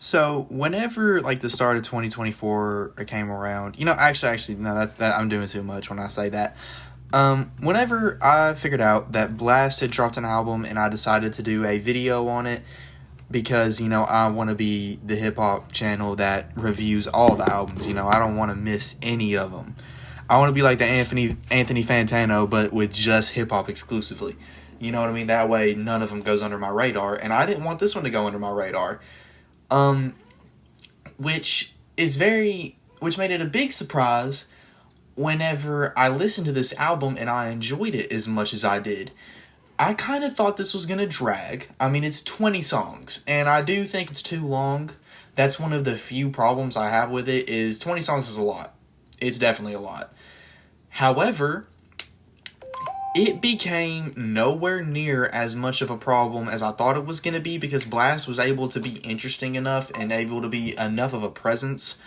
So whenever like the start of 2024 came around, actually no, that I'm doing too much when I say that. Whenever I figured out that Blxst had dropped an album and I decided to do a video on it because I want to be the hip hop channel that reviews all the albums. I don't want to miss any of them. I want to be like the Anthony Fantano, but with just hip hop exclusively. You know what I mean? That way, none of them goes under my radar, and I didn't want this one to go under my radar. Um, which made it a big surprise whenever I listened to this album and I enjoyed it as much as I did. I kind of thought this was going to drag. I mean, it's 20 songs, and I do think it's too long. That's one of the few problems I have with it, is 20 songs is a lot. It's definitely a lot. However, it became nowhere near as much of a problem as I thought it was going to be, because Blxst was able to be interesting enough and able to be enough of a presence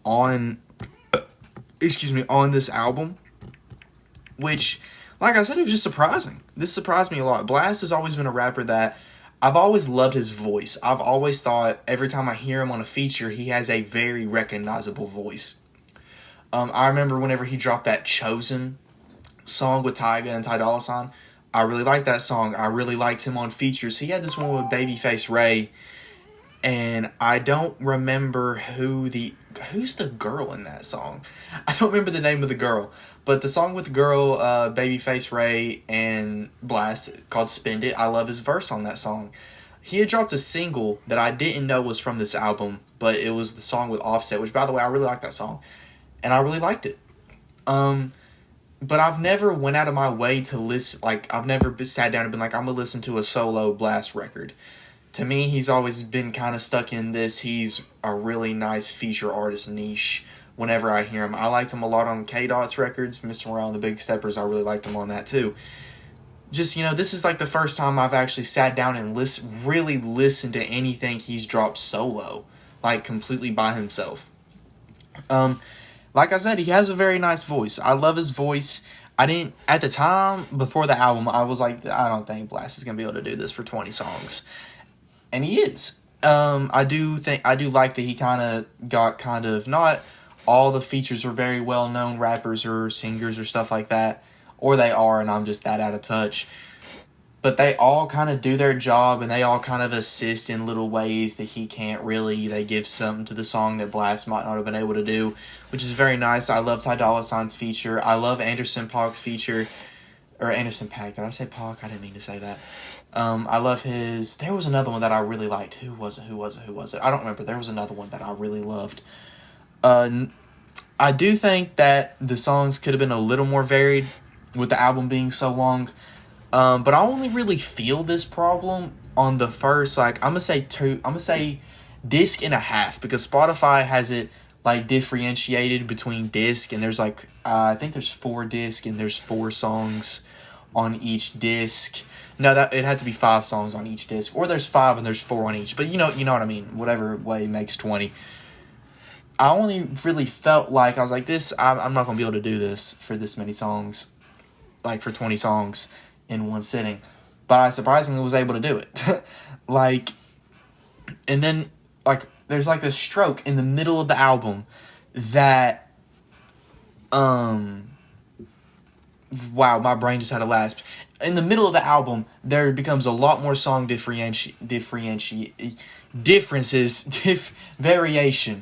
on this album, which, like I said, it was just surprising. This surprised me a lot. Blxst has always been a rapper that I've always loved his voice. I've always thought every time I hear him on a feature, he has a very recognizable voice. I remember whenever he dropped that Chosen song with Tyga and Ty Dolla $ign. I really liked that song. I really liked him on features. He had this one with Babyface Ray, and I don't remember who's the girl in that song. I don't remember the name of the girl, but the song with the girl, Babyface Ray and Blxst, called Spend It. I love his verse on that song. He had dropped a single that I didn't know was from this album, but it was the song with Offset, which, by the way, I really like that song, and I really liked it. But I've never went out of my way to listen. Like, I've never sat down and been like, I'm going to listen to a solo Blxst record. To me, he's always been kind of stuck in this. He's a really nice feature artist niche whenever I hear him. I liked him a lot on K-Dot's records. Mr. Morale and the Big Steppers, I really liked him on that too. Just, this is like the first time I've actually sat down and really listened to anything he's dropped solo. Like, completely by himself. Like I said, he has a very nice voice. I love his voice. At the time, before the album, I was like, I don't think Blxst is going to be able to do this for 20 songs. And he is. I do like that he not all the features are very well-known rappers or singers or stuff like that. Or they are, and I'm just that out of touch. But they all kind of do their job, and they all kind of assist in little ways that he can't really. They give something to the song that Blxst might not have been able to do, which is very nice. I love Ty Dolla $ign's feature. I love Anderson .Paak's feature. Or Anderson .Paak. Did I say Paak? I didn't mean to say that. I love his... There was another one that I really liked. Who was it? I don't remember. There was another one that I really loved. I do think that the songs could have been a little more varied with the album being so long. But I only really feel this problem on the first, I'm gonna say disc and a half, because Spotify has it differentiated between disc, and there's I think there's 4 disc and there's 4 songs on each disc. No, that it had to be 5 songs on each disc, or there's 5 and there's 4 on each. But you know what I mean. Whatever way makes 20. I only really felt like I was like this. I'm not gonna be able to do this for this many songs, for 20 songs in one sitting, but I surprisingly was able to do it. And then there's this stroke in the middle of the album that wow, my brain just had a lasp. In the middle of the album, there becomes a lot more song variation.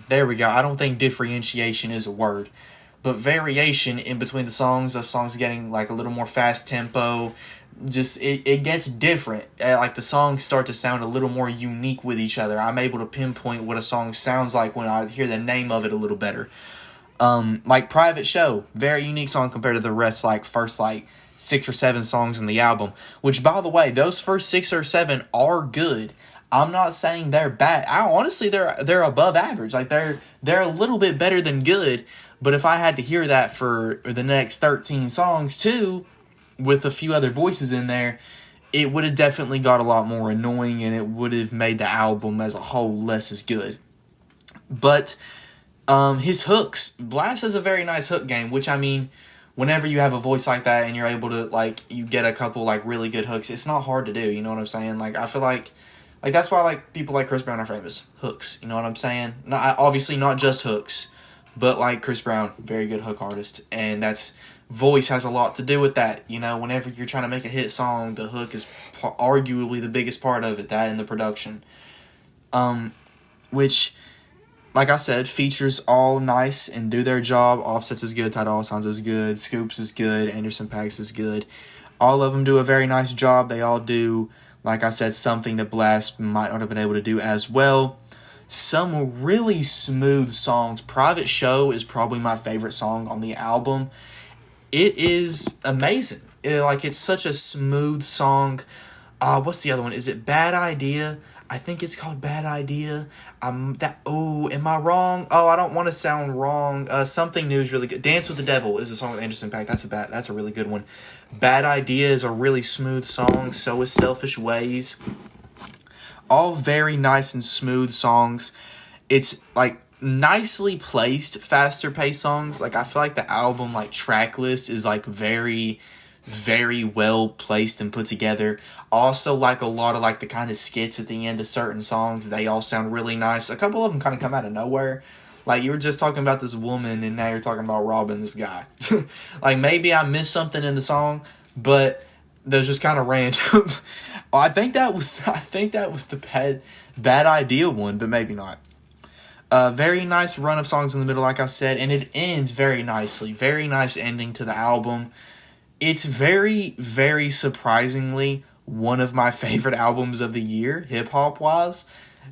There we go. I don't think differentiation is a word, but variation in between the songs. The songs getting a little more fast tempo. Just it gets different. The songs start to sound a little more unique with each other. I'm able to pinpoint what a song sounds like when I hear the name of it a little better. Private Show, very unique song compared to the rest, first 6 or 7 songs in the album. Which, by the way, those first 6 or 7 are good. I'm not saying they're bad. Honestly, they're above average. They're a little bit better than good. But if I had to hear that for the next 13 songs too, with a few other voices in there, it would have definitely got a lot more annoying, and it would have made the album as a whole less as good. But his hooks, Blxst has a very nice hook game, which, I mean, whenever you have a voice like that and you're able to, you get a couple, really good hooks, it's not hard to do, you know what I'm saying? I feel like Like, that's why, like, people like Chris Brown are famous. Hooks, you know what I'm saying? Not, obviously not just hooks, but, like, Chris Brown, very good hook artist. And that's, voice has a lot to do with that. You know, whenever you're trying to make a hit song, the hook is arguably the biggest part of it, that and the production. Which, like I said, features all nice and do their job. Offset's is good, Ty Dolla $ign's is good, Scoops is good, Anderson .Paak is good. All of them do a very nice job. They all do, like I said, something that Blxst might not have been able to do as well. Some really smooth songs. Private Show is probably my favorite song on the album. It is amazing. It's such a smooth song. What's the other one? Is it Bad Idea? I think it's called Bad Idea. Am I wrong? Oh, I don't want to sound wrong. Something New is really good. Dance with the Devil is a song with Anderson .Paak. That's a really good one. Bad Idea is a really smooth song. So is Selfish Ways. All very nice and smooth songs. It's like nicely placed, faster paced songs. Like, I feel like the album, like, track list is like very, very well placed and put together. Also, like, a lot of like the kind of skits at the end of certain songs, they all sound really nice. A couple of them kind of come out of nowhere. Like, you were just talking about this woman and now you're talking about robbing this guy. Like, maybe I missed something in the song, but that was just kind of random. I think that was the bad idea one, but maybe not. Very nice run of songs in the middle, like I said, and it ends very nicely. Very nice ending to the album. It's very, very surprisingly one of my favorite albums of the year, hip-hop wise.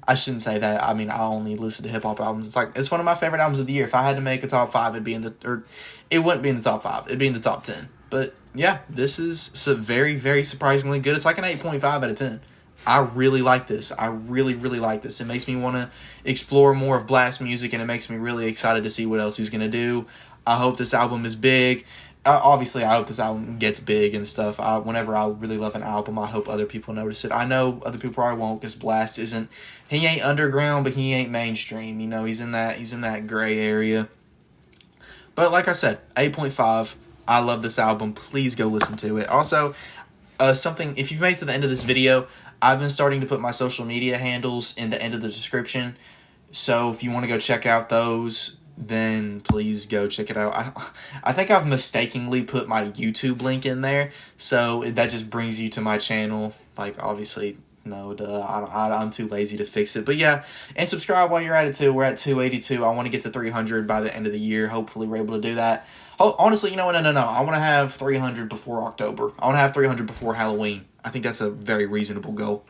I shouldn't say that. I mean, I only listen to hip-hop albums. It's one of my favorite albums of the year. If I had to make a top 5, it wouldn't be in the top 5. It'd be in the top 10. But yeah, this is very, very surprisingly good. It's like an 8.5 out of 10. I really like this. I really, really like this. It makes me want to explore more of Blxst music, and it makes me really excited to see what else he's going to do. I hope this album is big. Obviously, I hope this album gets big and stuff. Whenever I really love an album, I hope other people notice it. I know other people probably won't, because Blxst he ain't underground, but he ain't mainstream. You know, he's in that gray area. But like I said, 8.5. I love this album. Please go listen to it. Also, if you've made it to the end of this video, I've been starting to put my social media handles in the end of the description. So if you want to go check out those, then please go check it out. I think I've mistakenly put my YouTube link in there, so that just brings you to my channel. Like, obviously, no, duh, I'm too lazy to fix it. But yeah, and subscribe while you're at it too. We're at 282. I want to get to 300 by the end of the year. Hopefully we're able to do that. Oh, honestly, you know what? No. I want to have 300 before October. I want to have 300 before Halloween. I think that's a very reasonable goal.